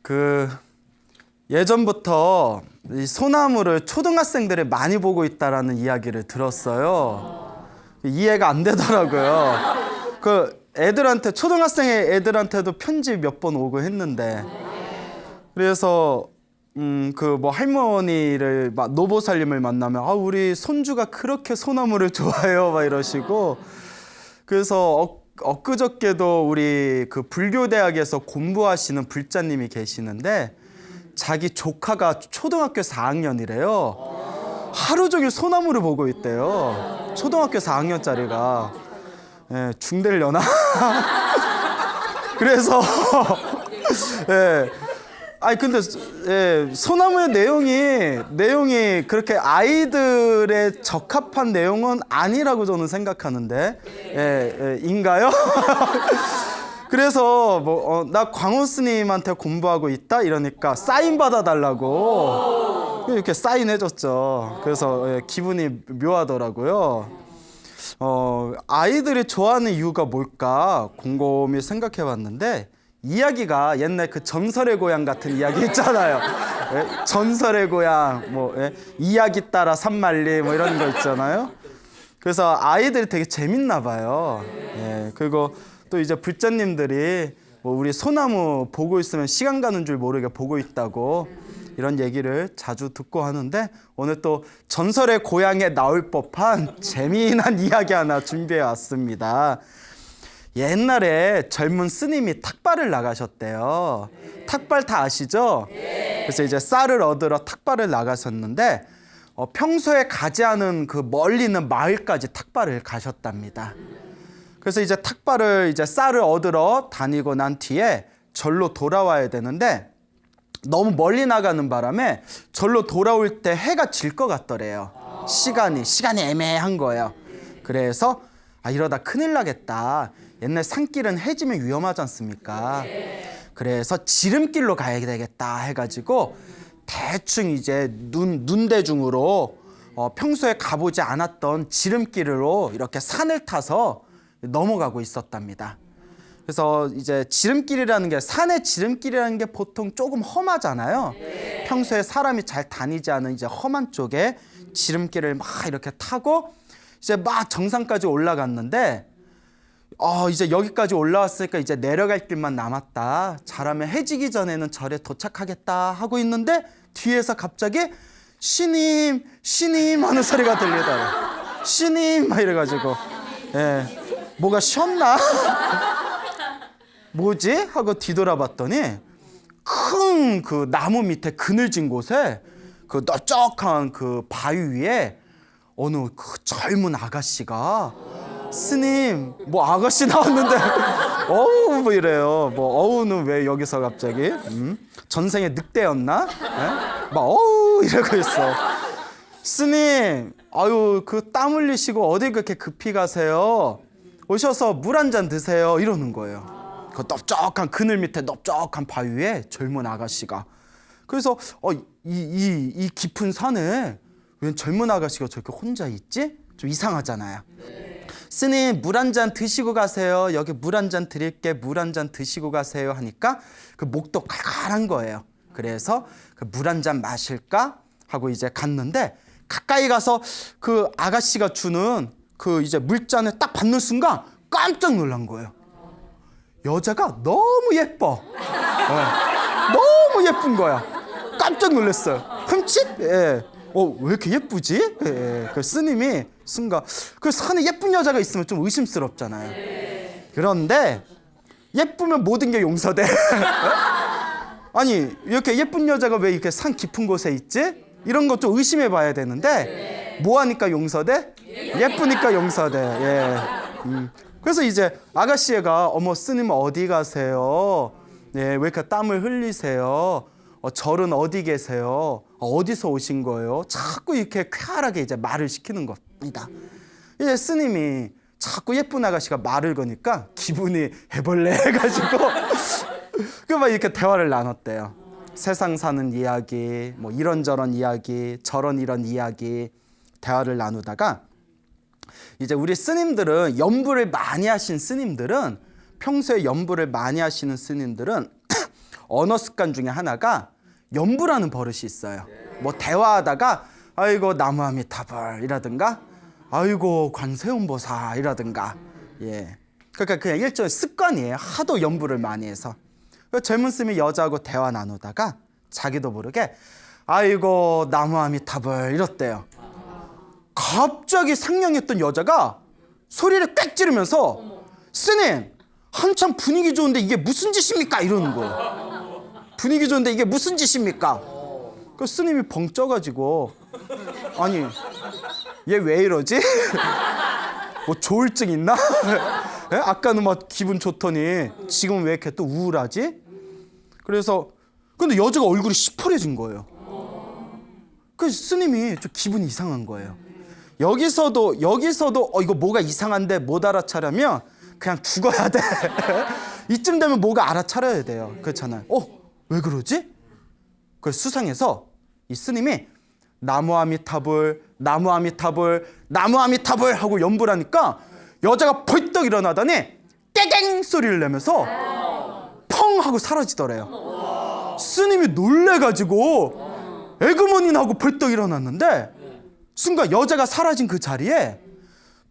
그 예전부터 이 소나무를 초등학생들이 많이 보고 있다라는 이야기를 들었어요. 이해가 안 되더라고요. 그 애들한테 초등학생의 애들한테도 편지 몇 번 오고 했는데 그래서 그 뭐 할머니를 노보살님을 만나면 우리 손주가 그렇게 소나무를 좋아해요 막 이러시고 그래서 엊그저께도 우리 그 불교대학에서 공부하시는 불자님이 계시는데 자기 조카가 초등학교 4학년이래요. 하루 종일 소나무를 보고 있대요. 초등학교 4학년짜리가. 예, 중대려나? 그래서 예. 아니 근데 소나무의 내용이 그렇게 아이들에 적합한 내용은 아니라고 저는 생각하는데 인가요? 그래서 나 광호 스님한테 공부하고 있다 이러니까 사인 받아달라고 이렇게 사인해줬죠. 그래서 기분이 묘하더라고요. 아이들이 좋아하는 이유가 뭘까 곰곰이 생각해봤는데 이야기가 옛날 그 전설의 고향 같은 이야기 있잖아요. 전설의 고향, 이야기 따라 산만리 이런 거 있잖아요. 그래서 아이들이 되게 재밌나 봐요. 그리고 또 이제 불자님들이 우리 소나무 보고 있으면 시간 가는 줄 모르게 보고 있다고 이런 얘기를 자주 듣고 하는데 오늘 또 전설의 고향에 나올 법한 재미난 이야기 하나 준비해 왔습니다. 옛날에 젊은 스님이 탁발을 나가셨대요. 탁발 다 아시죠? 그래서 이제 쌀을 얻으러 탁발을 나가셨는데 평소에 가지 않은 그 멀리 있는 마을까지 탁발을 가셨답니다. 그래서 이제 쌀을 얻으러 다니고 난 뒤에 절로 돌아와야 되는데 너무 멀리 나가는 바람에 절로 돌아올 때 해가 질 것 같더래요. 시간이 애매한 거예요. 그래서 이러다 큰일 나겠다. 옛날 산길은 해지면 위험하지 않습니까? 그래서 지름길로 가야 되겠다 해가지고 대충 이제 눈대중으로 평소에 가보지 않았던 지름길로 이렇게 산을 타서 넘어가고 있었답니다. 그래서 이제 지름길이라는 게 산의 지름길이라는 게 보통 조금 험하잖아요. 평소에 사람이 잘 다니지 않은 이제 험한 쪽에 지름길을 막 이렇게 타고 이제 막 정상까지 올라갔는데 이제 여기까지 올라왔으니까 이제 내려갈 길만 남았다. 잘하면 해지기 전에는 절에 도착하겠다 하고 있는데 뒤에서 갑자기 신임 하는 소리가 들리더라고요. 신임 막 이래가지고 뭐가 쉬었나? 뭐지? 하고 뒤돌아봤더니 큰 그 나무 밑에 그늘진 곳에 그 넓적한 그 바위 위에 어느 그 젊은 아가씨가 스님 아가씨 나왔는데 어우 뭐 이래요. 어우는 왜 여기서 갑자기 전생에 늑대였나? 어우 이러고 있어. 스님 그 땀 흘리시고 어디 그렇게 급히 가세요? 오셔서 물 한 잔 드세요 이러는 거예요. 그 넓적한 그늘 밑에 넓적한 바위 위에 젊은 아가씨가. 그래서 이 깊은 산에 왜 젊은 아가씨가 저렇게 혼자 있지? 좀 이상하잖아요. 스님 물 한 잔 드시고 가세요. 여기 물 한 잔 드릴게. 물 한 잔 드시고 가세요 하니까 그 목도 칼칼한 거예요. 그래서 그 물 한 잔 마실까 하고 이제 갔는데 가까이 가서 그 아가씨가 주는 그 이제 물잔을 딱 받는 순간 깜짝 놀란 거예요. 여자가 너무 예뻐. 너무 예쁜 거야. 깜짝 놀랐어요. 흠칫? 왜 이렇게 예쁘지? 그 스님이 순간 그 산에 예쁜 여자가 있으면 좀 의심스럽잖아요. 그런데 예쁘면 모든 게 용서돼. 아니 이렇게 예쁜 여자가 왜 이렇게 산 깊은 곳에 있지? 이런 거 좀 의심해 봐야 되는데 뭐 하니까 용서돼? 예쁘니까 용서돼. 그래서 이제 아가씨가 어머 스님 어디 가세요? 왜 이렇게 땀을 흘리세요? 절은 어디 계세요? 어디서 오신 거예요? 자꾸 이렇게 쾌활하게 이제 말을 시키는 겁니다. 이제 스님이 자꾸 예쁜 아가씨가 말을 거니까 기분이 해벌레 해가지고 그 막 이렇게 대화를 나눴대요. 세상 사는 이야기, 이런저런 이야기, 저런 이런 이야기 대화를 나누다가 이제 우리 스님들은 연부를 많이 하신 스님들은 평소에 연부를 많이 하시는 스님들은 언어 습관 중에 하나가 연부라는 버릇이 있어요. 뭐 대화하다가 아이고 나무아미타불이라든가 아이고 관세음보살이라든가 예. 그러니까 그냥 일종의 습관이에요. 하도 연부를 많이 해서. 젊은 스님이 여자하고 대화 나누다가 자기도 모르게 아이고 나무아미타불 이렇대요. 갑자기 상냥했던 여자가 소리를 꽥 지르면서 스님 한참 분위기 좋은데 이게 무슨 짓입니까? 이러는 거예요. 분위기 좋은데 이게 무슨 짓입니까? 그 스님이 벙 쪄가지고 아니 얘 왜 이러지? 뭐 조울증 있나? 예? 아까는 막 기분 좋더니 지금 왜 이렇게 또 우울하지? 그래서 근데 여자가 얼굴이 시퍼래진 거예요. 그 스님이 좀 기분이 이상한 거예요. 여기서도 이거 뭐가 이상한데 못 알아차려면 그냥 죽어야 돼. 이쯤 되면 뭐가 알아차려야 돼요. 그렇잖아요. 왜 그러지? 그 수상해서 이 스님이 나무아미타불 나무아미타불 나무아미타불 하고 연부를 하니까 여자가 벌떡 일어나더니 떼갱 소리를 내면서 펑 하고 사라지더래요. 스님이 놀래가지고 에그머니나 하고 벌떡 일어났는데 순간 여자가 사라진 그 자리에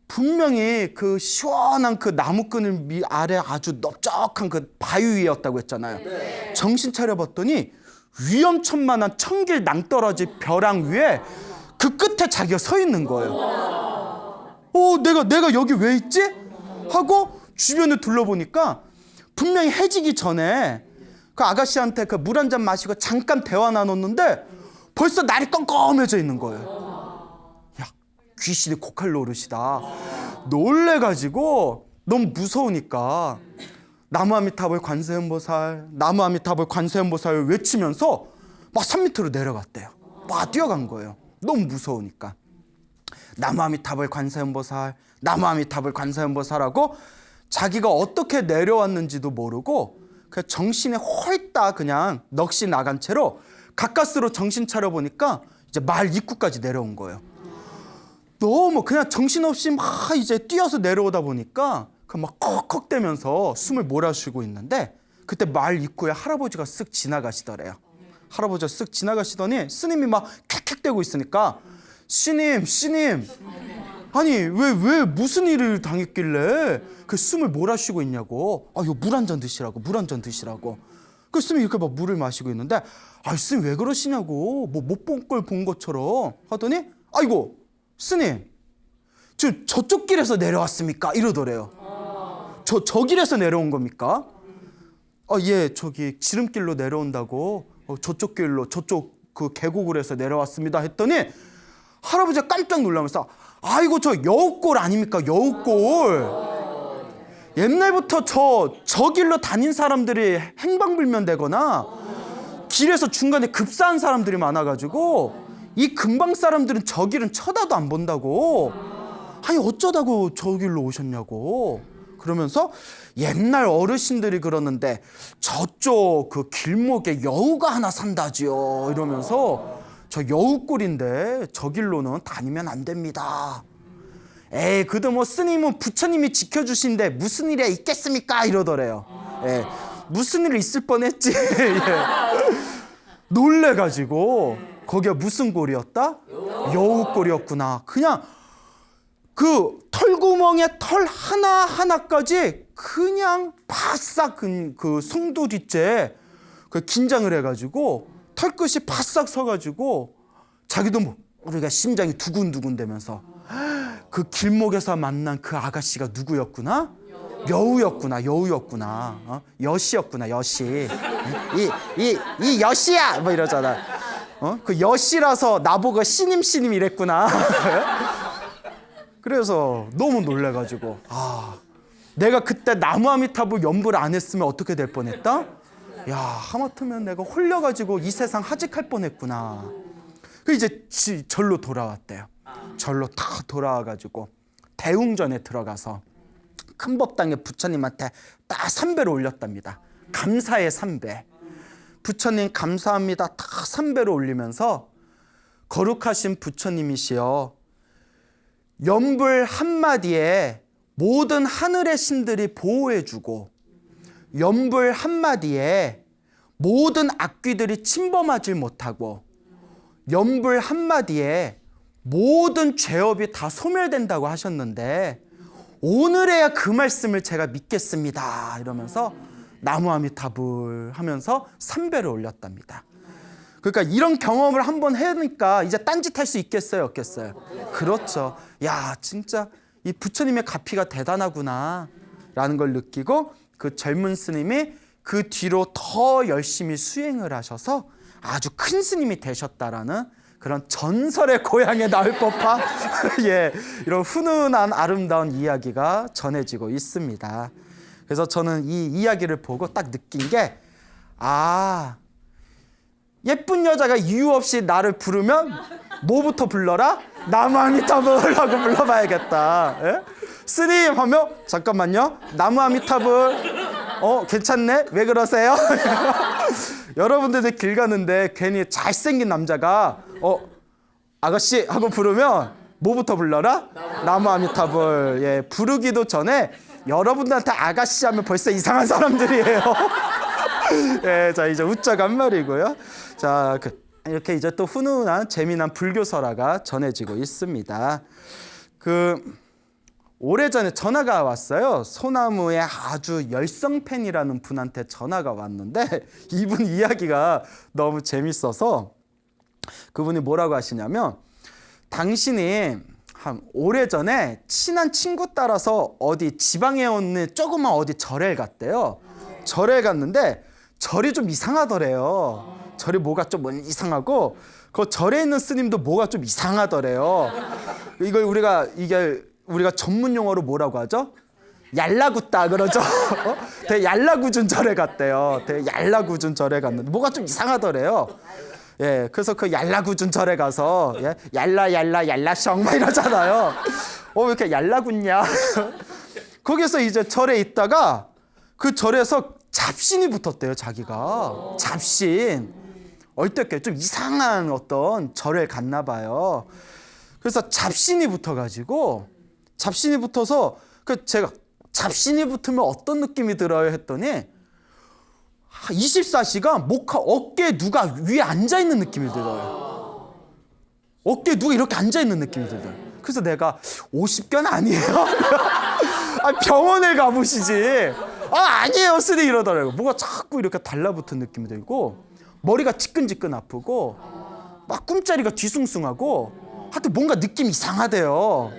분명히 그 시원한 그 나무끈을 아래 아주 넓적한 그 바위 위였다고 했잖아요. 정신 차려봤더니 위험천만한 천길 낭떠러지 벼랑 위에 그 끝에 자기가 서 있는 거예요. 내가 여기 왜 있지? 하고 주변을 둘러보니까 분명히 해지기 전에 그 아가씨한테 그 물 한 잔 마시고 잠깐 대화 나눴는데 벌써 날이 껌껌해져 있는 거예요. 야, 귀신이 고칼 노릇이다. 놀래가지고 너무 무서우니까 나무아미타불 관세음보살 나무아미타불 관세음보살 외치면서 막 산 밑으로 내려갔대요. 막 뛰어간 거예요. 너무 무서우니까. 나무아미타불 관세음보살 나무아미타불 관세음보살하고 자기가 어떻게 내려왔는지도 모르고 그냥 정신에 홀딱 그냥 넋이 나간 채로 가까스로 정신 차려보니까 이제 마을 입구까지 내려온 거예요. 너무 그냥 정신없이 막 이제 뛰어서 내려오다 보니까 막 컥컥대면서 숨을 몰아쉬고 있는데 그때 마을 입구에 할아버지가 쓱 지나가시더래요. 할아버지가 쓱 지나가시더니 스님이 막 캑캑대고 있으니까 스님 아니 왜 무슨 일을 당했길래 그 숨을 몰아쉬고 있냐고. 이거 물 한 잔 드시라고 물 한 잔 드시라고. 그 스님이 이렇게 막 물을 마시고 있는데 스님 왜 그러시냐고 뭐 못 본 걸 본 것처럼 하더니 아이고 스님 저쪽 길에서 내려왔습니까? 이러더래요. 저 길에서 내려온 겁니까? 예, 저기 지름길로 내려온다고 저쪽 길로 저쪽 그 계곡을 해서 내려왔습니다 했더니 할아버지가 깜짝 놀라면서 아이고 저 여우꼴 아닙니까? 여우꼴. 옛날부터 저 길로 다닌 사람들이 행방불명되거나 길에서 중간에 급사한 사람들이 많아가지고 이 근방 사람들은 저 길은 쳐다도 안 본다고. 아니 어쩌다고 저 길로 오셨냐고. 그러면서 옛날 어르신들이 그러는데 저쪽 그 길목에 여우가 하나 산다지요 이러면서 저 여우꼴인데 저 길로는 다니면 안 됩니다. 에이 그래도 뭐 스님은 부처님이 지켜주신데 무슨 일이 있겠습니까 이러더래요. 무슨 일 있을 뻔했지. 놀래가지고 거기가 무슨 꼴이었다? 여우꼴이었구나. 그냥 그 털구멍에 털 하나하나까지 그냥 바싹 그 송두 뒷째 그 긴장을 해가지고 털끝이 바싹 서가지고 자기도 모르게 심장이 두근두근 되면서 그 길목에서 만난 그 아가씨가 누구였구나? 여우였구나. 여시였구나. 여시. 이 여시야! 뭐 이러잖아. 그 여시라서 나보고 씨님 이랬구나. 그래서 너무 놀래가지고 내가 그때 나무아미타불 연부를 안 했으면 어떻게 될 뻔했다? 야 하마터면 내가 홀려가지고 이 세상 하직할 뻔했구나. 그 이제 절로 돌아왔대요. 절로 다 돌아와가지고 대웅전에 들어가서 큰법당에 부처님한테 딱 3배를 올렸답니다. 감사의 3배. 부처님 감사합니다. 딱 3배로 올리면서 거룩하신 부처님이시여 연불 한마디에 모든 하늘의 신들이 보호해주고 연불 한마디에 모든 악귀들이 침범하지 못하고 연불 한마디에 모든 죄업이 다 소멸된다고 하셨는데 오늘에야 그 말씀을 제가 믿겠습니다 이러면서 나무아미타불 하면서 3배를 올렸답니다. 그러니까 이런 경험을 한번 해니까 이제 딴짓할 수 있겠어요, 없겠어요? 그렇죠. 야, 진짜 이 부처님의 가피가 대단하구나 라는 걸 느끼고 그 젊은 스님이 그 뒤로 더 열심히 수행을 하셔서 아주 큰 스님이 되셨다라는 그런 전설의 고향에 나올 법한 예, 이런 훈훈한 아름다운 이야기가 전해지고 있습니다. 그래서 저는 이 이야기를 보고 딱 느낀 게 예쁜 여자가 이유 없이 나를 부르면 뭐부터 불러라? 나무아미타불 하고 불러봐야겠다. 예? 스님 하면 잠깐만요. 나무아미타불 괜찮네? 왜 그러세요? 여러분들도 길 가는데 괜히 잘생긴 남자가 아가씨 하고 부르면 뭐부터 불러라? 나무아미타불. 예, 부르기도 전에 여러분들한테 아가씨 하면 벌써 이상한 사람들이에요. 예, 자 이제 웃자간 말이고요. 자 이렇게 이제 또 훈훈한 재미난 불교설화가 전해지고 있습니다. 오래전에 전화가 왔어요. 소나무의 아주 열성 팬이라는 분한테 전화가 왔는데 이분 이야기가 너무 재밌어서 그분이 뭐라고 하시냐면 당신이 한 오래전에 친한 친구 따라서 어디 지방에 있는 조그만 어디 절에 갔대요. 절에 갔는데 절이 좀 이상하더래요. 절이 뭐가 좀 이상하고 그 절에 있는 스님도 뭐가 좀 이상하더래요. 이걸 우리가 전문 용어로 뭐라고 하죠? 얄라굿다 그러죠. 되게 얄라구준 절에 갔대요. 되게 얄라구준 절에 갔는데 뭐가 좀 이상하더래요. 예, 그래서 그 얄라구준 절에 가서 예, 얄라셩 막 이러잖아요. 왜 이렇게 얄라군냐? 거기서 이제 절에 있다가 그 절에서 잡신이 붙었대요. 자기가 잡신. 어떻게 좀 이상한 어떤 절을 갔나 봐요. 그래서 잡신이 붙어가지고 잡신이 붙어서 제가 잡신이 붙으면 어떤 느낌이 들어요 했더니 24시간 어깨에 누가 위에 앉아있는 느낌이 들어요. 어깨에 누가 이렇게 앉아있는 느낌이 들어요. 그래서 내가 50견 아니에요? 병원을 가보시지. 아니에요 스님 이러더라고요. 뭐가 자꾸 이렇게 달라붙은 느낌이 들고 머리가 지끈지끈 아프고 막 꿈자리가 뒤숭숭하고 하여튼 뭔가 느낌이 이상하대요.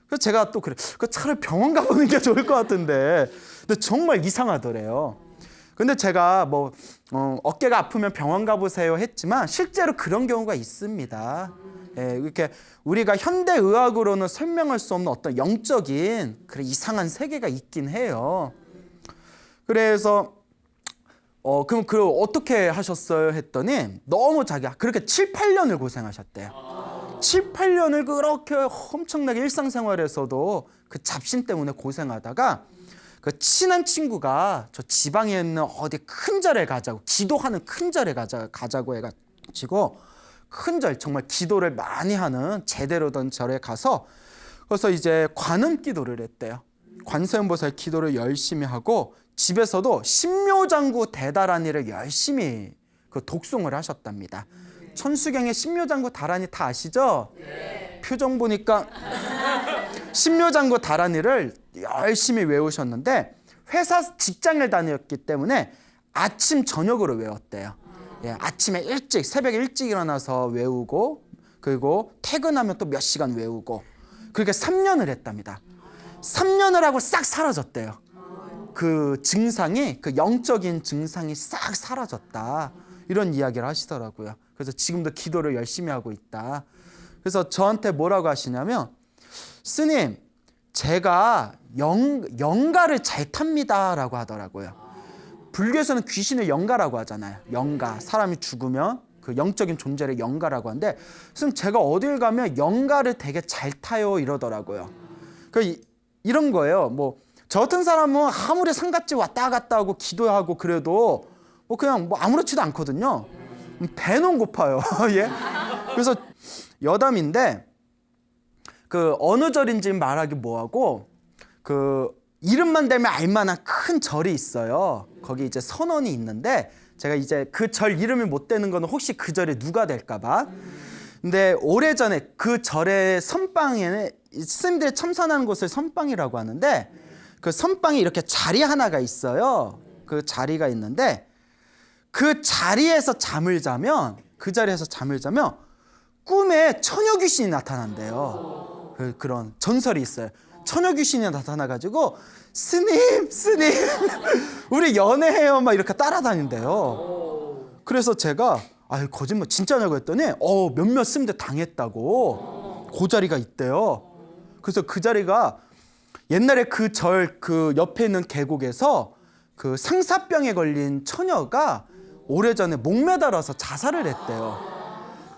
그래서 제가 또 그래. 차라리 병원 가보는 게 좋을 것 같은데 근데 정말 이상하더래요. 근데 제가 어깨가 아프면 병원 가보세요 했지만 실제로 그런 경우가 있습니다. 예, 이렇게 우리가 현대 의학으로는 설명할 수 없는 어떤 영적인 그런 이상한 세계가 있긴 해요. 그래서 그럼 어떻게 하셨어요 했더니 너무 자기가 그렇게 7, 8년을 고생하셨대요. 7, 8년을 그렇게 엄청나게 일상생활에서도 그 잡신 때문에 고생하다가 그 친한 친구가 저 지방에 있는 어디 큰 절에 가자고 기도하는 큰 절에 가자고 해가지고 큰 절 정말 기도를 많이 하는 제대로 된 절에 가서 그래서 이제 관음 기도를 했대요. 관세음보살 기도를 열심히 하고 집에서도 신묘장구 대다라니를 열심히 그 독송을 하셨답니다. 천수경의 신묘장구 다라니 다 아시죠? 네. 표정 보니까 신묘장구 다라니를 열심히 외우셨는데 회사 직장을 다녔기 때문에 아침 저녁으로 외웠대요. 예, 아침에 일찍 새벽에 일찍 일어나서 외우고 그리고 퇴근하면 또 몇 시간 외우고 그렇게 3년을 했답니다. 3년을 하고 싹 사라졌대요. 그 증상이 그 영적인 증상이 싹 사라졌다 이런 이야기를 하시더라고요. 그래서 지금도 기도를 열심히 하고 있다. 그래서 저한테 뭐라고 하시냐면 스님 제가 영가를 잘 탑니다 라고 하더라고요. 불교에서는 귀신을 영가라고 하잖아요. 영가 사람이 죽으면 그 영적인 존재를 영가라고 하는데 스님 제가 어딜 가면 영가를 되게 잘 타요 이러더라고요. 이런 거예요. 저 같은 사람은 아무리 상갓집 왔다 갔다 하고 기도하고 그래도 그냥 아무렇지도 않거든요. 배는 고파요. 예? 그래서 여담인데 그 어느 절인지 말하기 뭐하고 그 이름만 대면 알만한 큰 절이 있어요. 거기 이제 선원이 있는데 제가 이제 그 절 이름을 못 대는 거는 혹시 그 절에 누가 될까 봐. 근데 오래전에 그 절의 선방에 스님들이 참선하는 곳을 선방이라고 하는데 그 선방에 이렇게 자리 하나가 있어요. 그 자리가 있는데 그 자리에서 잠을 자면 꿈에 처녀 귀신이 나타난대요. 그런 전설이 있어요. 처녀 귀신이 나타나가지고 스님 우리 연애해요 막 이렇게 따라다닌대요. 그래서 제가 거짓말 진짜냐고 했더니 몇몇 스님들 당했다고 그 자리가 있대요. 그래서 그 자리가 옛날에 그 절 그 옆에 있는 계곡에서 그 상사병에 걸린 처녀가 오래전에 목매달아서 자살을 했대요.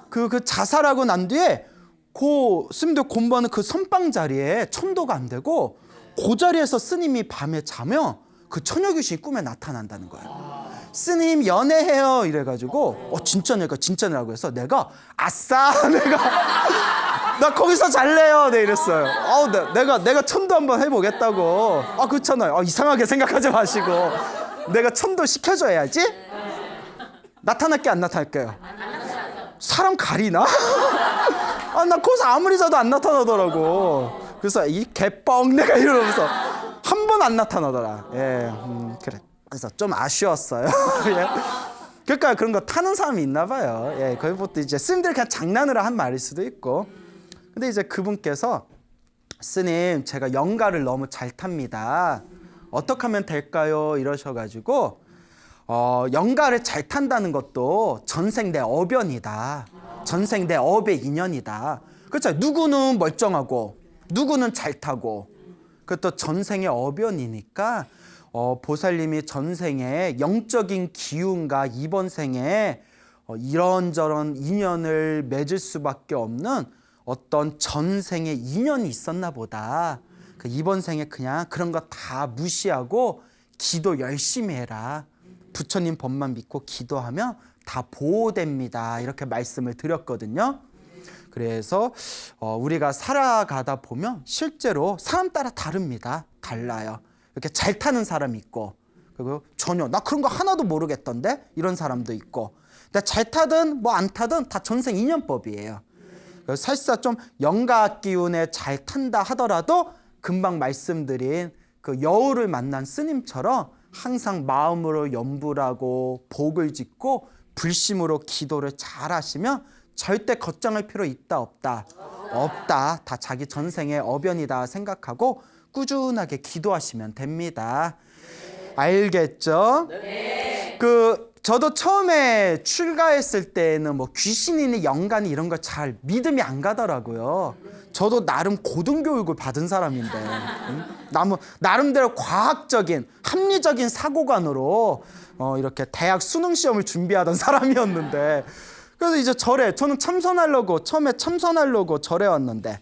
그 자살하고 난 뒤에 그 스님들 공부하는 그 선방 자리에 천도가 안 되고 그 자리에서 스님이 밤에 자면 그 처녀 귀신이 꿈에 나타난다는 거예요. 스님 연애해요 이래가지고 진짜냐고 해서 내가 나 거기서 잘래요 네 이랬어요. 내가 천도 한번 해보겠다고. 그렇잖아요. 이상하게 생각하지 마시고 내가 천도 시켜줘야지. 나타날게 안 나타날게요? 사람 가리나? 나 거기서 아무리 자도 안 나타나더라고. 그래서 이 개뻥 내가 이러면서 한 번 안 나타나더라. 그래. 그래서 좀 아쉬웠어요. 그러니까 그런 거 타는 사람이 있나 봐요. 그것도 이제 스님들 그냥 장난으로 한 말일 수도 있고. 근데 이제 그분께서 스님 제가 영가를 너무 잘 탑니다. 어떻게 하면 될까요? 이러셔가지고 영가를 잘 탄다는 것도 전생 내 어변이다. 전생 내 업의 인연이다. 그렇죠. 누구는 멀쩡하고 누구는 잘 타고 그것도 전생의 어변이니까 보살님이 전생에 영적인 기운과 이번 생에 이런저런 인연을 맺을 수밖에 없는 어떤 전생의 인연이 있었나 보다. 이번 생에 그냥 그런 거 다 무시하고 기도 열심히 해라. 부처님 법만 믿고 기도하면 다 보호됩니다. 이렇게 말씀을 드렸거든요. 그래서 우리가 살아가다 보면 실제로 사람 따라 다릅니다. 달라요. 이렇게 잘 타는 사람이 있고 그리고 전혀 나 그런 거 하나도 모르겠던데 이런 사람도 있고 근데 잘 타든 뭐 안 타든 다 전생 인연법이에요. 그래서 사실상 좀 영가 기운에 잘 탄다 하더라도 금방 말씀드린 그 여우를 만난 스님처럼 항상 마음으로 염불하고 복을 짓고 불심으로 기도를 잘 하시면 절대 걱정할 필요 있다 없다. 없다. 다 자기 전생의 어변이다 생각하고 꾸준하게 기도하시면 됩니다. 알겠죠? 네. 저도 처음에 출가했을 때는 뭐 귀신이니 영간이 이런 거 잘 믿음이 안 가더라고요. 저도 나름 고등교육을 받은 사람인데 나름대로 과학적인 합리적인 사고관으로 이렇게 대학 수능 시험을 준비하던 사람이었는데 그래서 이제 저는 처음에 참선하려고 절에 왔는데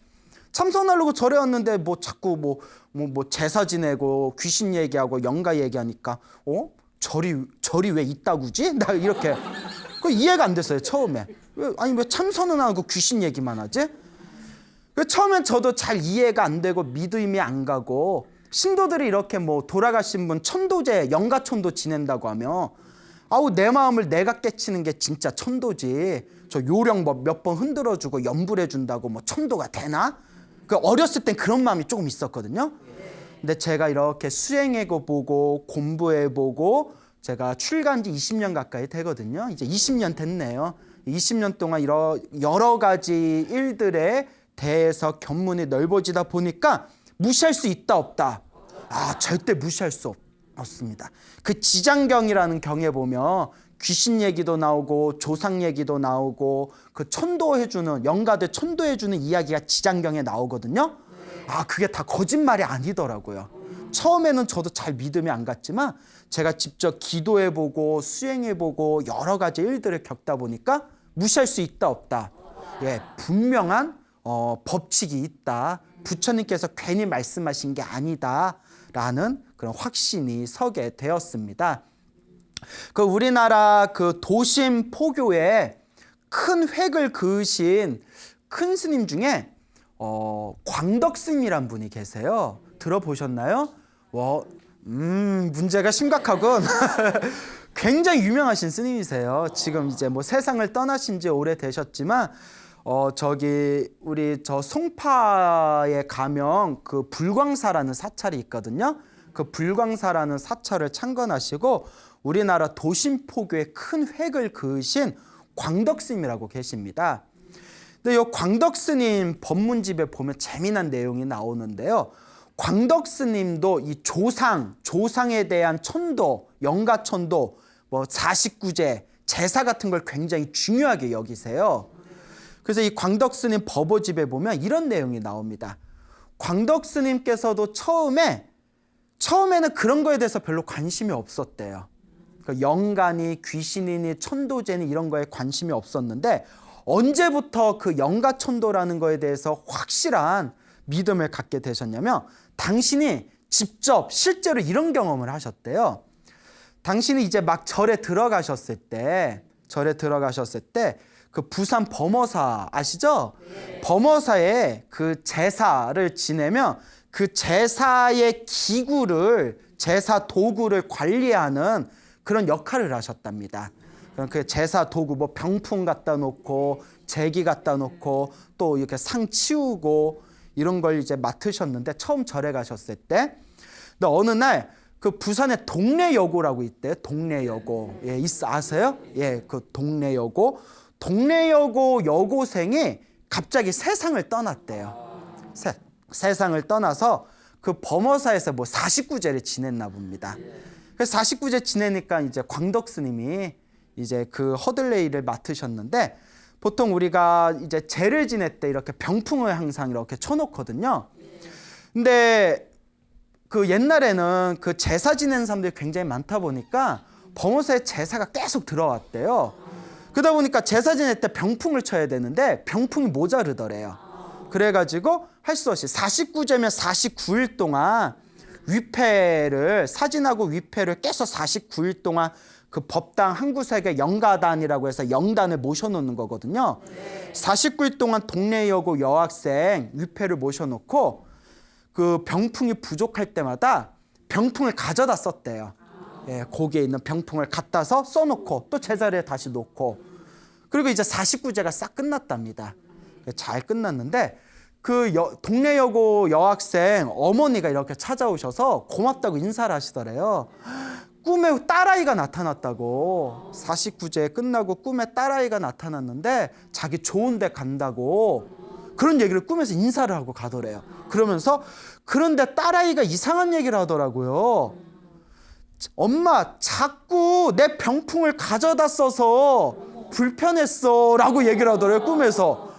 뭐 자꾸 뭐 제사 지내고 귀신 얘기하고 영가 얘기하니까 절이 왜 있다구지? 나 이렇게 이해가 안 됐어요 처음에. 왜 참선은 하고 귀신 얘기만 하지? 처음엔 저도 잘 이해가 안 되고 믿음이 안 가고 신도들이 이렇게 뭐 돌아가신 분 천도제 영가천도 지낸다고 하면 내 마음을 내가 깨치는 게 진짜 천도지. 저 요령 뭐 몇 번 흔들어주고 염불해준다고 뭐 천도가 되나? 어렸을 땐 그런 마음이 조금 있었거든요. 근데 제가 이렇게 수행해보고 공부해보고 제가 출가한 지 20년 가까이 되거든요. 이제 20년 됐네요. 20년 동안 여러 가지 일들에 대해서 견문이 넓어지다 보니까 무시할 수 있다 없다. 절대 무시할 수 없습니다. 그 지장경이라는 경에 보면 귀신 얘기도 나오고 조상 얘기도 나오고 그 천도해주는 영가들 천도해주는 이야기가 지장경에 나오거든요. 그게 다 거짓말이 아니더라고요. 처음에는 저도 잘 믿음이 안 갔지만 제가 직접 기도해보고 수행해보고 여러 가지 일들을 겪다 보니까 무시할 수 있다 없다. 분명한 법칙이 있다. 부처님께서 괜히 말씀하신 게 아니다라는 그런 확신이 서게 되었습니다. 우리나라 도심 포교에 큰 획을 그으신 큰 스님 중에 광덕 스님이란 분이 계세요. 들어보셨나요? 문제가 심각하군. 굉장히 유명하신 스님이세요. 지금 이제 뭐 세상을 떠나신 지 오래되셨지만 저기 우리 저 송파에 가면 그 불광사라는 사찰이 있거든요. 그 불광사라는 사찰을 창건하시고 우리나라 도심포교에 큰 획을 그으신 광덕스님이라고 계십니다. 근데 이 광덕스님 법문집에 보면 재미난 내용이 나오는데요. 광덕스님도 이 조상에 대한 천도, 영가천도, 뭐 49제, 제사 같은 걸 굉장히 중요하게 여기세요. 그래서 이 광덕스님 법오집에 보면 이런 내용이 나옵니다. 광덕스님께서도 처음에는 그런 거에 대해서 별로 관심이 없었대요. 그러니까 영가니 귀신이니 천도제니 이런 거에 관심이 없었는데 언제부터 그 영가천도라는 거에 대해서 확실한 믿음을 갖게 되셨냐면 당신이 직접 실제로 이런 경험을 하셨대요. 당신이 이제 막 절에 들어가셨을 때 그 부산 범어사 아시죠? 네. 범어사에 그 제사를 지내면 그 제사의 기구를, 제사 도구를 관리하는 그런 역할을 하셨답니다. 그 제사 도구 뭐 병풍 갖다 놓고 제기 갖다 놓고 또 이렇게 상 치우고 이런 걸 이제 맡으셨는데 처음 절에 가셨을 때, 근데 어느 날 그 부산에 동래여고라고 있대요. 동래여고. 예, 아세요? 예, 그 동래여고 여고생이 갑자기 세상을 떠났대요. 세상을 떠나서 그 범어사에서 뭐 49제를 지냈나 봅니다. 그래서 49제 지내니까 이제 광덕스님이 이제 그 허들레이를 맡으셨는데 보통 우리가 이제 제를 지낼 때 이렇게 병풍을 항상 이렇게 쳐놓거든요. 근데 그 옛날에는 그 제사 지내는 사람들이 굉장히 많다 보니까 범어사에 제사가 계속 들어왔대요. 그러다 보니까 제사 지낼 때 병풍을 쳐야 되는데 병풍이 모자르더래요. 그래가지고 할 수 없이 49제면 49일 동안 사진하고 위패를 계속 49일 동안 그 법당 한 구석에 영가단이라고 해서 영단을 모셔놓는 거거든요. 49일 동안 동래여고 여학생 위패를 모셔놓고 그 병풍이 부족할 때마다 병풍을 가져다 썼대요. 예, 거기에 있는 병풍을 갖다서 써놓고 또 제자리에 다시 놓고 그리고 이제 49제가 싹 끝났답니다. 잘 끝났는데 그 동래여고 여학생 어머니가 이렇게 찾아오셔서 고맙다고 인사를 하시더래요. 꿈에 딸아이가 나타났다고. 49제 끝나고 꿈에 딸아이가 나타났는데 자기 좋은 데 간다고 그런 얘기를 꿈에서 인사를 하고 가더래요. 그러면서 그런데 딸아이가 이상한 얘기를 하더라고요. 엄마 자꾸 내 병풍을 가져다 써서 불편했어 라고 얘기를 하더래요. 꿈에서.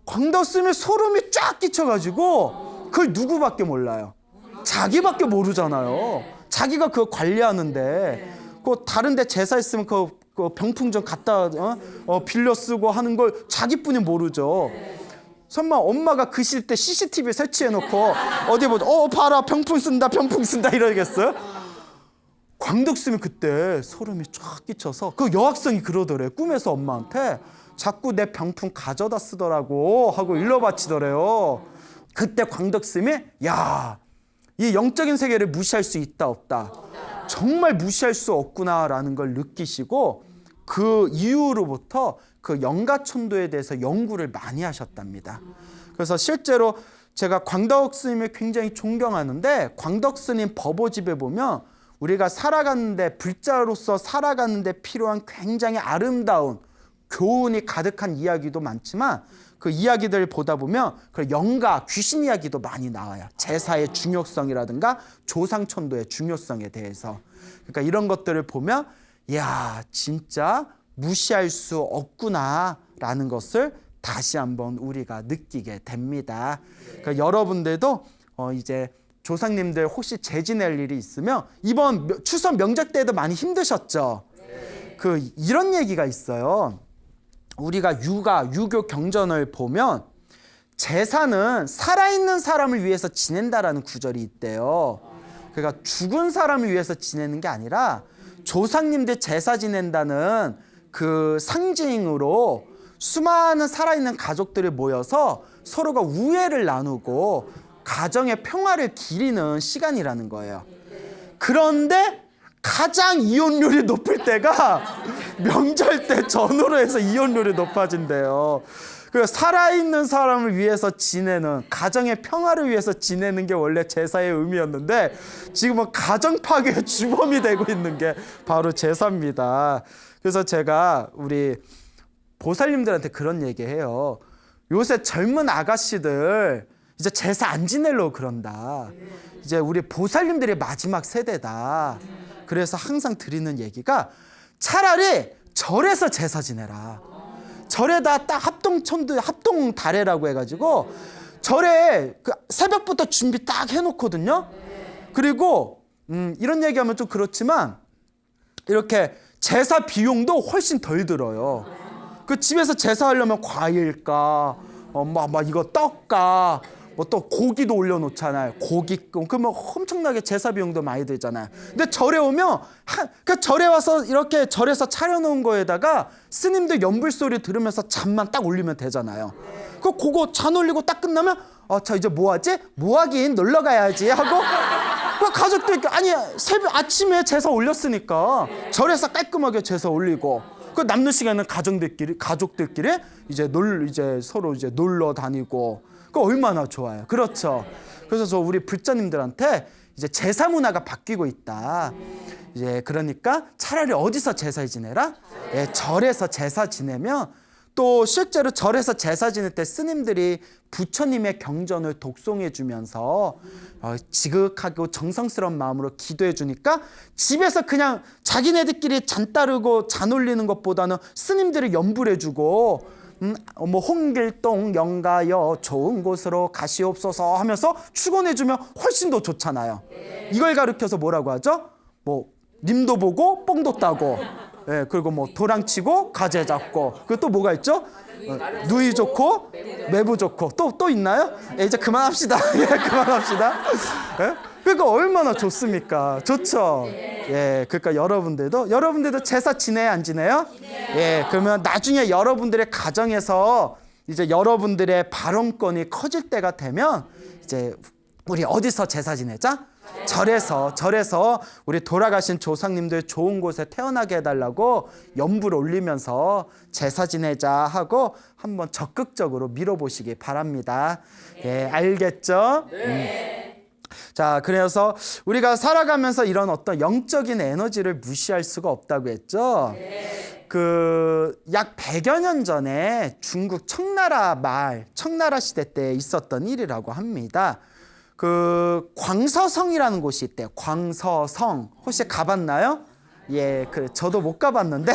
광덕스님이 소름이 쫙 끼쳐가지고 그걸 누구밖에 몰라요. 자기밖에 모르잖아요. 자기가 그거 관리하는데 그 다른데 제사 있으면 그 병풍 좀 갖다 빌려 쓰고 하는 걸 자기뿐이 모르죠. 설마 엄마가 그실 때 CCTV 설치해놓고 어디 보자 봐라 병풍 쓴다 이러겠어요? 광덕스님이 그때 소름이 쫙 끼쳐서 그 여학생이 그러더래요. 꿈에서 엄마한테 자꾸 내 병풍 가져다 쓰더라고 하고 일러바치더래요. 그때 광덕스님이 이 영적인 세계를 무시할 수 있다 없다. 정말 무시할 수 없구나라는 걸 느끼시고 그 이후로부터 그 영가천도에 대해서 연구를 많이 하셨답니다. 그래서 실제로 제가 광덕스님을 굉장히 존경하는데 광덕스님 법오집에 보면 우리가 살아가는데 불자로서 살아가는데 필요한 굉장히 아름다운 교훈이 가득한 이야기도 많지만 그 이야기들을 보다 보면 그 영가, 귀신 이야기도 많이 나와요. 제사의 중요성이라든가 조상천도의 중요성에 대해서. 그러니까 이런 것들을 보면 진짜 무시할 수 없구나라는 것을 다시 한번 우리가 느끼게 됩니다. 그러니까 여러분들도 이제 조상님들 혹시 제 지낼 일이 있으면 이번 추석 명절 때도 많이 힘드셨죠? 이런 얘기가 있어요. 우리가 유교 경전을 보면 제사는 살아있는 사람을 위해서 지낸다라는 구절이 있대요. 그러니까 죽은 사람을 위해서 지내는 게 아니라 조상님들 제사 지낸다는 그 상징으로 수많은 살아있는 가족들이 모여서 서로가 우애를 나누고 가정의 평화를 기리는 시간이라는 거예요. 그런데 가장 이혼율이 높을 때가 명절 때 전후로 해서 이혼율이 높아진대요. 그 살아있는 사람을 위해서 지내는, 가정의 평화를 위해서 지내는 게 원래 제사의 의미였는데 지금은 가정 파괴의 주범이 되고 있는 게 바로 제사입니다. 그래서 제가 우리 보살님들한테 그런 얘기해요. 요새 젊은 아가씨들 이제 제사 안 지내려고 그런다. 이제 우리 보살님들이 마지막 세대다. 그래서 항상 드리는 얘기가 차라리 절에서 제사 지내라. 절에다 딱 합동 달해라고 해가지고 절에 그 새벽부터 준비 딱 해놓거든요. 그리고 이런 얘기하면 좀 그렇지만 이렇게 제사 비용도 훨씬 덜 들어요. 그 집에서 제사하려면 과일 까, 막 이거 떡 까, 뭐 또 고기도 올려놓잖아요. 고기 그러면 엄청나게 제사 비용도 많이 들잖아요. 근데 절에 오면 그 절에 와서 이렇게 절에서 차려놓은 거에다가 스님들 연불 소리 들으면서 잠만 딱 올리면 되잖아요. 그거 잔 올리고 딱 끝나면 자 이제 뭐 하지? 뭐 하긴 놀러 가야지 하고 그 가족들 아니 새벽 아침에 제사 올렸으니까 절에서 깔끔하게 제사 올리고 그 남는 시간은 가족들끼리 이제 서로 이제 놀러 다니고. 그 얼마나 좋아요. 그렇죠. 그래서 저 우리 불자님들한테 이제 제사 문화가 바뀌고 있다. 이제 그러니까 차라리 어디서 제사 지내라? 예, 절에서 제사 지내면 또 실제로 절에서 제사 지낼 때 스님들이 부처님의 경전을 독송해 주면서 지극하고 정성스러운 마음으로 기도해 주니까 집에서 그냥 자기네들끼리 잔 따르고 잔 올리는 것보다는 스님들이 연불해 주고 뭐 홍길동 영가여 좋은 곳으로 가시옵소서 하면서 축원해주면 훨씬 더 좋잖아요. 이걸 가르쳐서 뭐라고 하죠? 뭐 님도 보고 뽕도 따고, 예, 그리고 뭐 도랑치고 가재 잡고, 그리고 또 뭐가 있죠? 누이 좋고 매부 좋고 또 있나요? 예, 이제 그만합시다. 예, 그만합시다. 예? 그러니까 얼마나 좋습니까? 좋죠. 예, 그러니까 여러분들도 제사 지내요, 안 지내요? 예, 그러면 나중에 여러분들의 가정에서 이제 여러분들의 발언권이 커질 때가 되면 이제 우리 어디서 제사 지내자? 절에서 우리 돌아가신 조상님들 좋은 곳에 태어나게 해달라고 연불 올리면서 제사 지내자 하고 한번 적극적으로 밀어보시기 바랍니다. 예, 알겠죠? 자, 그래서 우리가 살아가면서 이런 어떤 영적인 에너지를 무시할 수가 없다고 했죠. 그 약 100여 년 전에 중국 청나라 시대 때 있었던 일이라고 합니다. 그 광서성이라는 곳이 있대요. 광서성 혹시 가봤나요? 예, 저도 못 가봤는데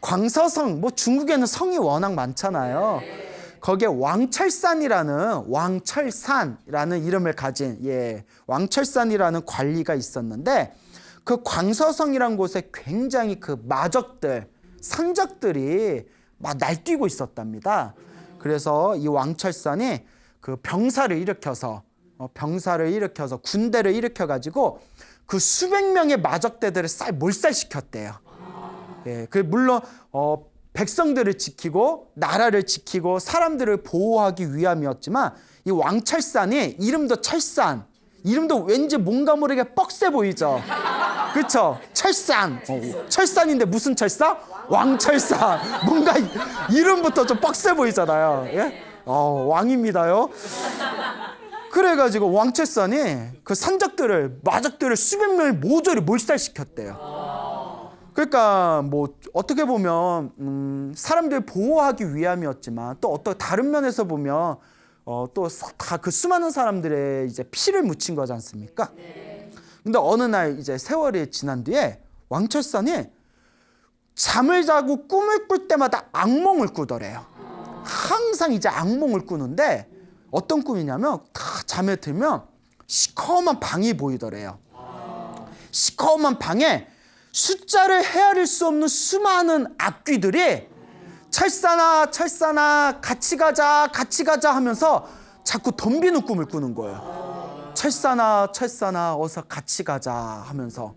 광서성 뭐 중국에는 성이 워낙 많잖아요. 거기에 왕철산이라는 이름을 가진 왕철산이라는 관리가 있었는데 그 광서성이라는 곳에 굉장히 그 산적들이 막 날뛰고 있었답니다. 그래서 이 왕철산이 그 병사를 일으켜서 군대를 일으켜가지고 그 수백 명의 마적대들을 몰살시켰대요. 예, 그 물론 백성들을 지키고 나라를 지키고 사람들을 보호하기 위함이었지만 이 왕철산이 이름도 철산, 이름도 왠지 뭔가 모르게 뻑세 보이죠. 그렇죠? 철산, 철산인데 무슨 철사? 왕철산. 뭔가 이름부터 좀 뻑세 보이잖아요. 예? 왕입니다요. 그래가지고 왕철산이 그 마적들을 수백 명을 모조리 몰살시켰대요. 그러니까 뭐 어떻게 보면 사람들 보호하기 위함이었지만 또 어떤 다른 면에서 보면 또 다 그 수많은 사람들의 이제 피를 묻힌 거지 않습니까? 근데 어느 날 이제 세월이 지난 뒤에 왕철산이 잠을 자고 꿈을 꿀 때마다 악몽을 꾸더래요. 항상 이제 악몽을 꾸는데 어떤 꿈이냐면 다 잠에 들면 시커먼 방이 보이더래요. 시커먼 방에 숫자를 헤아릴 수 없는 수많은 악귀들이 철산아 같이 가자 하면서 자꾸 덤비는 꿈을 꾸는 거예요. 철산아 어서 같이 가자 하면서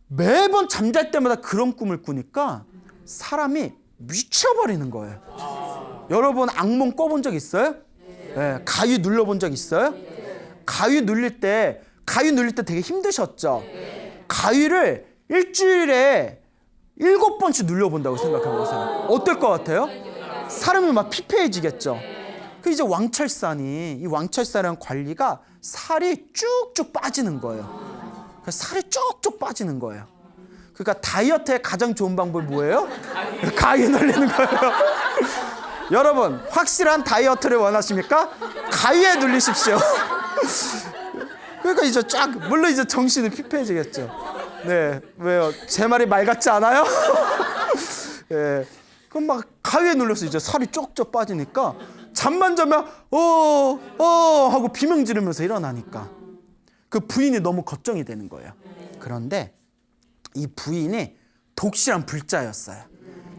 매번 잠잘 때마다 그런 꿈을 꾸니까 사람이 미쳐버리는 거예요. 여러분 악몽 꿔본 적 있어요? 네. 가위 눌러본 적 있어요? 가위 눌릴 때 되게 힘드셨죠? 가위를 일주일에 7번씩 눌려본다고 생각해 보세요. 어떨 것 같아요? 사람이 막 피폐해지겠죠. 그 이제 이 왕철산이라는 관리가 살이 쭉쭉 빠지는 거예요. 살이 쭉쭉 빠지는 거예요. 그러니까 다이어트의 가장 좋은 방법이 뭐예요? 가위 눌리는 거예요. 여러분, 확실한 다이어트를 원하십니까? 가위에 눌리십시오. 그러니까 이제 물론 이제 정신이 피폐해지겠죠. 네, 왜요? 제 말이 말 같지 않아요? 네, 그럼 막 가위에 눌려서 이제 살이 쪽쪽 빠지니까 잠만 자면 하고 비명 지르면서 일어나니까 그 부인이 너무 걱정이 되는 거예요. 그런데 이 부인이 독실한 불자였어요.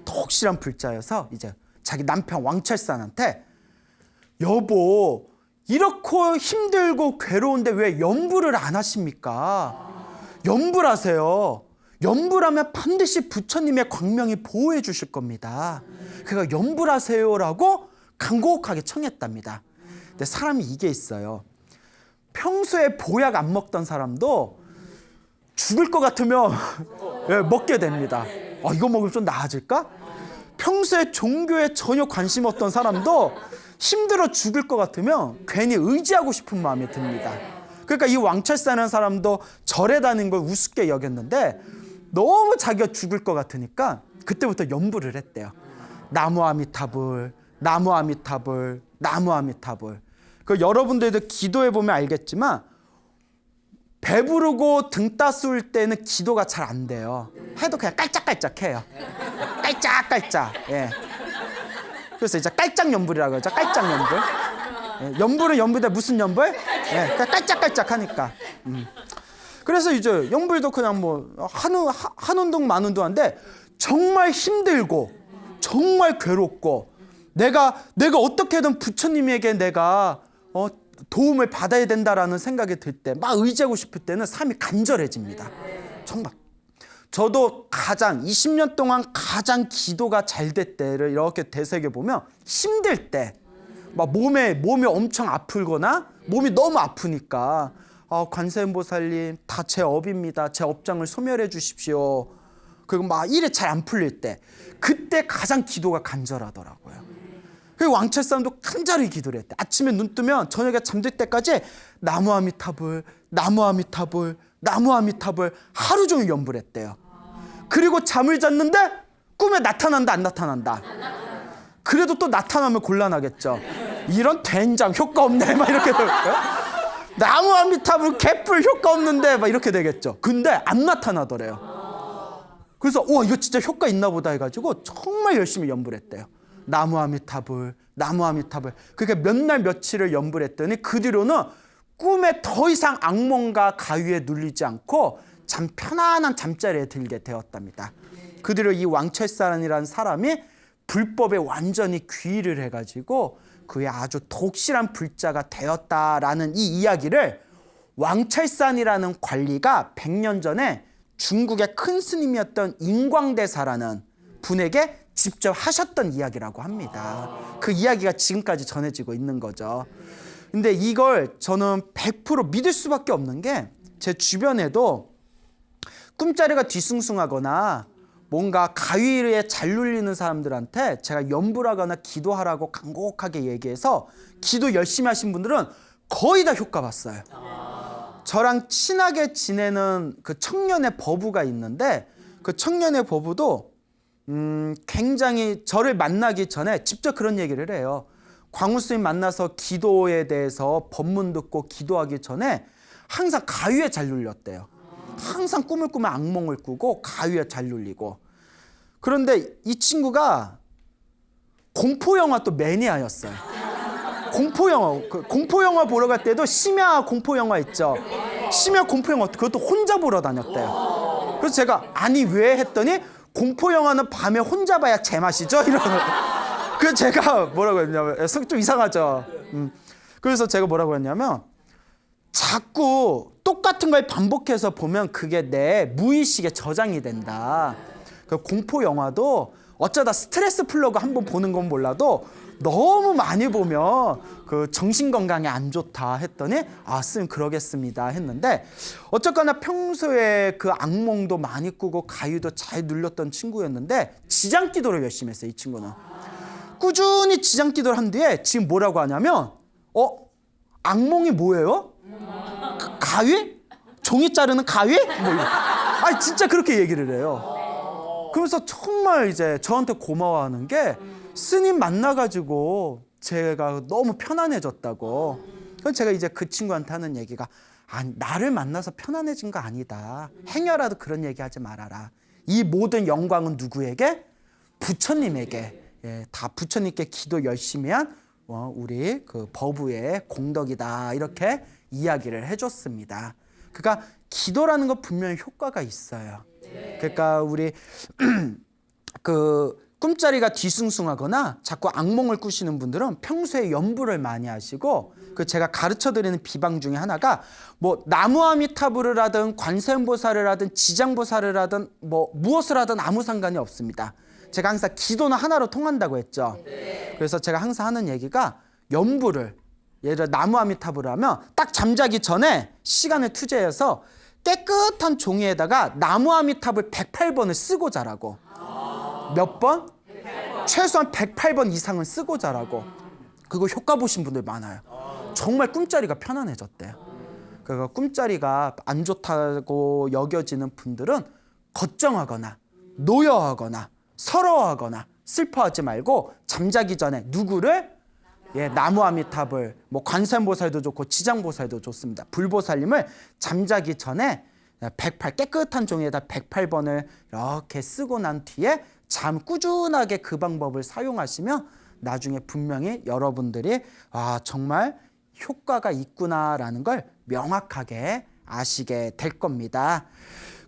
독실한 불자여서 이제 자기 남편 왕철산한테 여보, 이렇게 힘들고 괴로운데 왜 염불을 안 하십니까? 염불하세요. 염불하면 반드시 부처님의 광명이 보호해 주실 겁니다. 그러니까 염불하세요라고 간곡하게 청했답니다. 근데 사람이 이게 있어요. 평소에 보약 안 먹던 사람도 죽을 것 같으면 먹게 됩니다. 이거 먹으면 좀 나아질까? 평소에 종교에 전혀 관심 없던 사람도 힘들어 죽을 것 같으면 괜히 의지하고 싶은 마음이 듭니다. 그러니까 이 왕철사라는 사람도 절에 다니는 걸 우습게 여겼는데 너무 자기가 죽을 것 같으니까 그때부터 염불을 했대요. 나무 아미타불, 나무 아미타불, 나무 아미타불. 그 여러분들도 기도해 보면 알겠지만 배부르고 등 따스울 때는 기도가 잘 안 돼요. 해도 그냥 깔짝깔짝해요. 깔짝깔짝. 예. 그래서 이제 깔짝염불이라고 하죠. 깔짝염불. 예. 염불은 염불인데 무슨 염불? 예. 깔짝깔짝하니까. 그래서 이제 염불도 그냥 뭐 한 운동 만 운동한데 정말 힘들고 정말 괴롭고 내가 어떻게든 부처님에게 내가 도움을 받아야 된다라는 생각이 들 때, 막 의지하고 싶을 때는 삶이 간절해집니다. 정말. 저도 20년 동안 가장 기도가 잘 될 때를 이렇게 되새겨 보면 힘들 때, 막 몸이 엄청 아프거나 몸이 너무 아프니까 관세음보살님 다 제 업입니다. 제 업장을 소멸해 주십시오. 그리고 막 일이 잘 안 풀릴 때, 그때 가장 기도가 간절하더라고요. 그 왕철사람도 간절히 기도를 했대. 아침에 눈 뜨면 저녁에 잠들 때까지 나무 아미타불, 나무 아미타불, 나무 아미타불 하루 종일 염불했대요. 그리고 잠을 잤는데 꿈에 나타난다 안 나타난다. 그래도 또 나타나면 곤란하겠죠. 이런 된장 효과 없네 막 이렇게 될까요? 나무 아미타불 개뿔 효과 없는데 막 이렇게 되겠죠. 근데 안 나타나더래요. 그래서 이거 진짜 효과 있나 보다 해가지고 정말 열심히 염불했대요. 나무 아미타불, 나무 아미타불. 그렇게 몇 날 며칠을 염불했더니 그 뒤로는 꿈에 더 이상 악몽과 가위에 눌리지 않고 편안한 잠자리에 들게 되었답니다. 그 뒤로 이 왕철산이라는 사람이 불법에 완전히 귀의를 해가지고 그의 아주 독실한 불자가 되었다라는 이 이야기를 왕철산이라는 관리가 100년 전에 중국의 큰 스님이었던 인광대사라는 분에게 직접 하셨던 이야기라고 합니다. 그 이야기가 지금까지 전해지고 있는 거죠. 근데 이걸 저는 100% 믿을 수밖에 없는 게 제 주변에도 꿈자리가 뒤숭숭하거나 뭔가 가위에 잘 눌리는 사람들한테 제가 염불하거나 기도하라고 간곡하게 얘기해서 기도 열심히 하신 분들은 거의 다 효과 봤어요. 저랑 친하게 지내는 그 청년의 버부가 있는데 그 청년의 버부도 굉장히 저를 만나기 전에 직접 그런 얘기를 해요. 광우 스님 만나서 기도에 대해서 법문 듣고 기도하기 전에 항상 가위에 잘 눌렸대요. 항상 꿈을 꾸면 악몽을 꾸고 가위에 잘 눌리고. 그런데 이 친구가 공포영화 또 매니아였어요. 공포영화 보러 갈 때도 심야 공포영화 있죠. 심야 공포영화 그것도 혼자 보러 다녔대요. 그래서 제가 아니 왜 했더니 공포영화는 밤에 혼자 봐야 제맛이죠? 이러는. 그래서 제가 뭐라고 했냐면 좀 이상하죠. 그래서 제가 뭐라고 했냐면 자꾸 똑같은 걸 반복해서 보면 그게 내 무의식에 저장이 된다. 그 공포영화도 어쩌다 스트레스 풀려고 한번 보는 건 몰라도 너무 많이 보면 그 정신 건강에 안 좋다 했더니 스님 그러겠습니다 했는데, 어쨌거나 평소에 그 악몽도 많이 꾸고 가위도 잘 눌렸던 친구였는데 지장기도를 열심히 했어요. 이 친구는 꾸준히 지장기도를 한 뒤에 지금 뭐라고 하냐면 악몽이 뭐예요? 가위? 종이 자르는 가위? 진짜 그렇게 얘기를 해요. 그러면서 정말 이제 저한테 고마워하는 게, 스님 만나가지고 제가 너무 편안해졌다고. 그래서 제가 이제 그 친구한테 하는 얘기가, 나를 만나서 편안해진 거 아니다. 행여라도 그런 얘기하지 말아라. 이 모든 영광은 누구에게? 부처님에게. 다 부처님께 기도 열심히 한 우리 그 법우의 공덕이다. 이렇게 이야기를 해줬습니다. 그러니까 기도라는 거 분명히 효과가 있어요. 그러니까 우리 그 꿈자리가 뒤숭숭하거나 자꾸 악몽을 꾸시는 분들은 평소에 염불을 많이 하시고, 그 제가 가르쳐드리는 비방 중에 하나가 뭐 나무아미타불을 하든 관세음보살을 하든 지장보살을 하든 뭐 무엇을 하든 아무 상관이 없습니다. 제가 항상 기도는 하나로 통한다고 했죠. 그래서 제가 항상 하는 얘기가, 염불을 예를 들어 나무아미타불을 하면 딱 잠자기 전에 시간을 투자해서 깨끗한 종이에다가 나무아미타불 108번을 쓰고 자라고. 몇 번? 108번. 최소한 108번 이상은 쓰고 자라고. 그거 효과 보신 분들 많아요. 정말 꿈자리가 편안해졌대요. 그러니까 꿈자리가 안 좋다고 여겨지는 분들은 걱정하거나 노여하거나 서러워하거나 슬퍼하지 말고 잠자기 전에 누구를? 나무아미타불, 뭐 관세음보살도 좋고 지장보살도 좋습니다. 불보살님을 잠자기 전에 108 깨끗한 종이에다 108번을 이렇게 쓰고 난 뒤에 꾸준하게 그 방법을 사용하시면 나중에 분명히 여러분들이 정말 효과가 있구나라는 걸 명확하게 아시게 될 겁니다.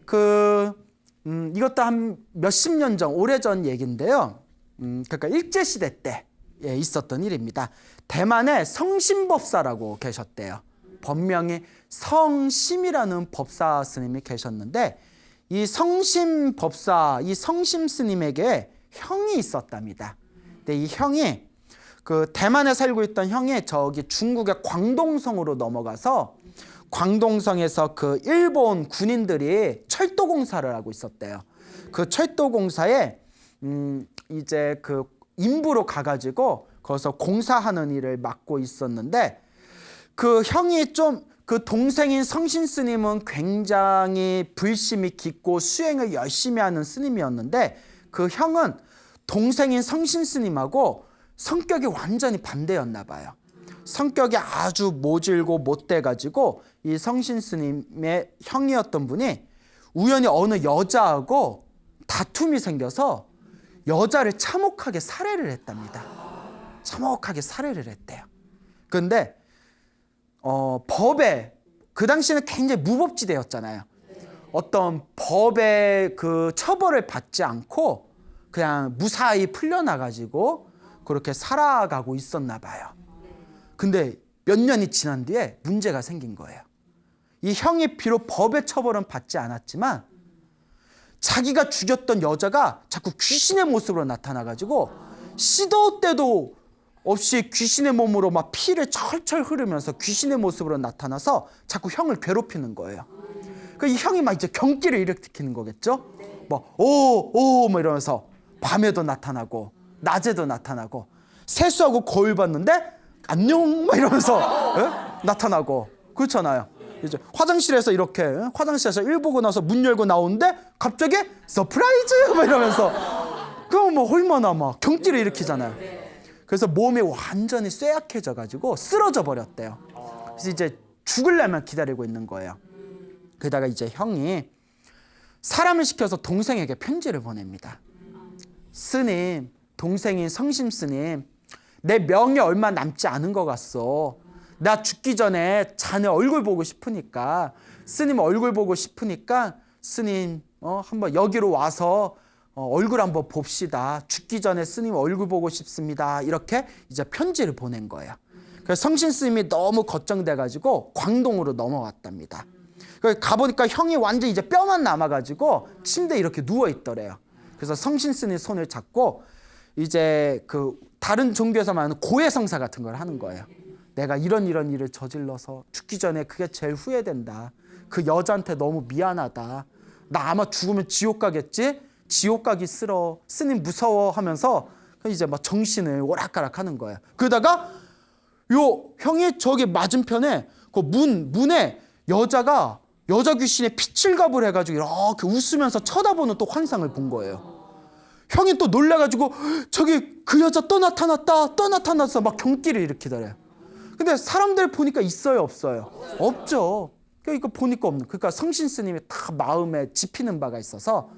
이것도 한 몇십 년 전, 오래전 얘기인데요. 그러니까 일제시대 때 있었던 일입니다. 대만에 성심법사라고 계셨대요. 본명이 성심이라는 법사 스님이 계셨는데, 이 성심법사, 이 성심 스님에게 형이 있었답니다. 근데 이 형이 그 대만에 살고 있던 형이 저기 중국의 광동성으로 넘어가서 광동성에서 그 일본 군인들이 철도 공사를 하고 있었대요. 그 철도 공사에 이제 그 인부로 가가지고 거기서 공사하는 일을 맡고 있었는데, 그 형이 그 동생인 성신 스님은 굉장히 불심이 깊고 수행을 열심히 하는 스님이었는데, 그 형은 동생인 성신 스님하고 성격이 완전히 반대였나 봐요. 성격이 아주 모질고 못돼가지고 이 성신 스님의 형이었던 분이 우연히 어느 여자하고 다툼이 생겨서 여자를 참혹하게 살해를 했답니다. 참혹하게 살해를 했대요. 그런데 법에, 그 당시에는 굉장히 무법지대였잖아요. 어떤 법의 그 처벌을 받지 않고 그냥 무사히 풀려나가지고 그렇게 살아가고 있었나 봐요. 근데 몇 년이 지난 뒤에 문제가 생긴 거예요. 이 형이 비록 법의 처벌은 받지 않았지만 자기가 죽였던 여자가 자꾸 귀신의 모습으로 나타나가지고 시도 때도 없이 귀신의 몸으로 막 피를 철철 흐르면서 귀신의 모습으로 나타나서 자꾸 형을 괴롭히는 거예요. 그 이 형이 막 이제 경기를 일으키는 거겠죠. 막 뭐 이러면서 밤에도 나타나고 낮에도 나타나고, 세수하고 거울 봤는데 안녕 막 이러면서 나타나고 그렇잖아요. 이제 화장실에서 이렇게 화장실에서 일 보고 나서 문 열고 나오는데 갑자기 서프라이즈 막 이러면서, 그럼 뭐 얼마나 막 경기를 일으키잖아요. 그래서 몸이 완전히 쇠약해져 가지고 쓰러져 버렸대요. 그래서 이제 죽으려면 기다리고 있는 거예요. 그러다가 이제 형이 사람을 시켜서 동생에게 편지를 보냅니다. 스님, 동생인 성심 스님, 내 명이 얼마 남지 않은 것 같소. 나 죽기 전에 자네 얼굴 보고 싶으니까, 스님 얼굴 보고 싶으니까 스님 한번 여기로 와서 얼굴 한번 봅시다. 죽기 전에 스님 얼굴 보고 싶습니다. 이렇게 이제 편지를 보낸 거예요. 그래서 성신 스님이 너무 걱정돼가지고 광동으로 넘어왔답니다. 가보니까 형이 완전 이제 뼈만 남아가지고 침대에 이렇게 누워 있더래요. 그래서 성신 스님 손을 잡고 이제 그 다른 종교에서 말하는 고해성사 같은 걸 하는 거예요. 내가 이런 일을 저질러서 죽기 전에 그게 제일 후회된다. 그 여자한테 너무 미안하다. 나 아마 죽으면 지옥 가겠지? 지옥 가기 싫어. 스님 무서워 하면서 이제 막 정신을 오락가락 하는 거예요. 그러다가 요 형이 저기 맞은편에 그 문에 여자 귀신의 피칠갑을 해가지고 이렇게 웃으면서 쳐다보는 또 환상을 본 거예요. 형이 또 놀라가지고 저기 그 여자 또 나타났어 막 경기를 일으키더래요. 근데 사람들 보니까 있어요, 없어요? 없죠. 그러니까 이거 보니까 없는. 그러니까 성신 스님이 다 마음에 집히는 바가 있어서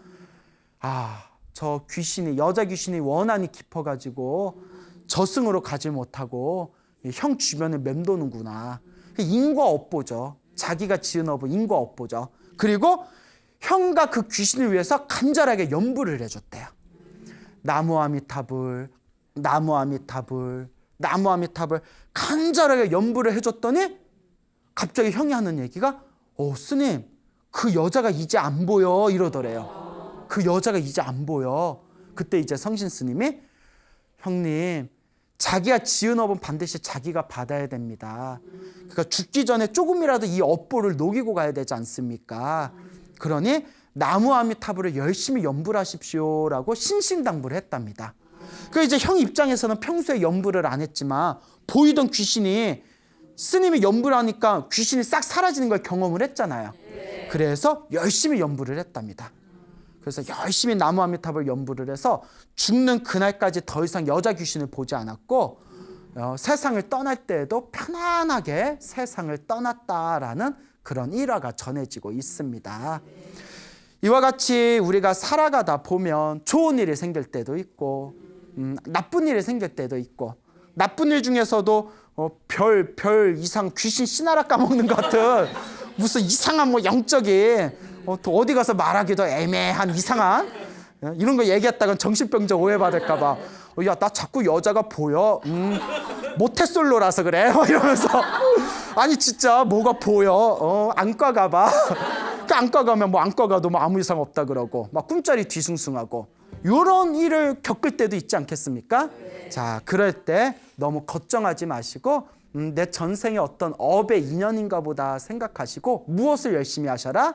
저 귀신이 여자 귀신이 원한이 깊어가지고 저승으로 가지 못하고 형 주변에 맴도는구나. 인과 업보죠. 자기가 지은 업은 인과 업보죠. 그리고 형과 그 귀신을 위해서 간절하게 연부를 해줬대요. 나무 아미타불, 나무 아미타불, 나무 아미타불 간절하게 연부를 해줬더니 갑자기 형이 하는 얘기가 스님 그 여자가 이제 안 보여 이러더래요. 그 여자가 이제 안 보여. 그때 이제 성신 스님이 형님 자기가 지은 업은 반드시 자기가 받아야 됩니다. 그러니까 죽기 전에 조금이라도 이 업보를 녹이고 가야 되지 않습니까? 그러니 나무 아미타불을 열심히 연부를 하십시오라고 신신당부를 했답니다. 그 이제 형 입장에서는 평소에 연부를 안 했지만 보이던 귀신이 스님이 연부를 하니까 귀신이 싹 사라지는 걸 경험을 했잖아요. 그래서 열심히 연부를 했답니다. 그래서 열심히 나무 아미타불 연부를 해서 죽는 그날까지 더 이상 여자 귀신을 보지 않았고 세상을 떠날 때에도 편안하게 세상을 떠났다라는 그런 일화가 전해지고 있습니다. 이와 같이 우리가 살아가다 보면 좋은 일이 생길 때도 있고 나쁜 일이 생길 때도 있고 나쁜 일 중에서도 별 이상 귀신 씨나라 까먹는 것 같은 무슨 이상한 뭐 영적인 또 어디 가서 말하기도 애매한 이상한 이런 거 얘기했다간 정신병자 오해받을까 봐 야 나 자꾸 여자가 보여 모태솔로라서 그래 이러면서 아니 진짜 뭐가 보여 안과 가봐 그 안과 가면 뭐 안과 가도 뭐 아무 이상 없다 그러고 막 꿈자리 뒤숭숭하고 이런 일을 겪을 때도 있지 않겠습니까? 자 그럴 때 너무 걱정하지 마시고 내 전생의 어떤 업의 인연인가 보다 생각하시고 무엇을 열심히 하셔라?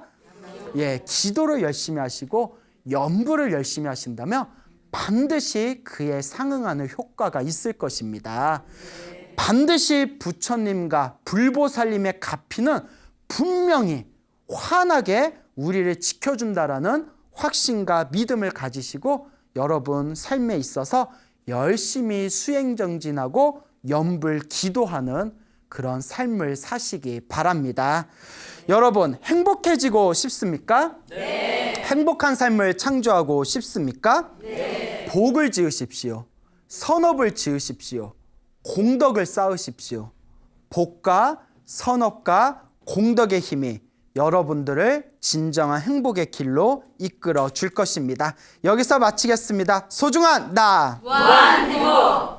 기도를 열심히 하시고 연부를 열심히 하신다면 반드시 그에 상응하는 효과가 있을 것입니다. 반드시 부처님과 불보살님의 가피는 분명히 환하게 우리를 지켜준다라는 확신과 믿음을 가지시고 여러분 삶에 있어서 열심히 수행정진하고 연불 기도하는 그런 삶을 사시기 바랍니다. 여러분 행복해지고 싶습니까? 네. 행복한 삶을 창조하고 싶습니까? 네. 복을 지으십시오. 선업을 지으십시오. 공덕을 쌓으십시오. 복과 선업과 공덕의 힘이 여러분들을 진정한 행복의 길로 이끌어 줄 것입니다. 여기서 마치겠습니다. 소중한 나 무한행복.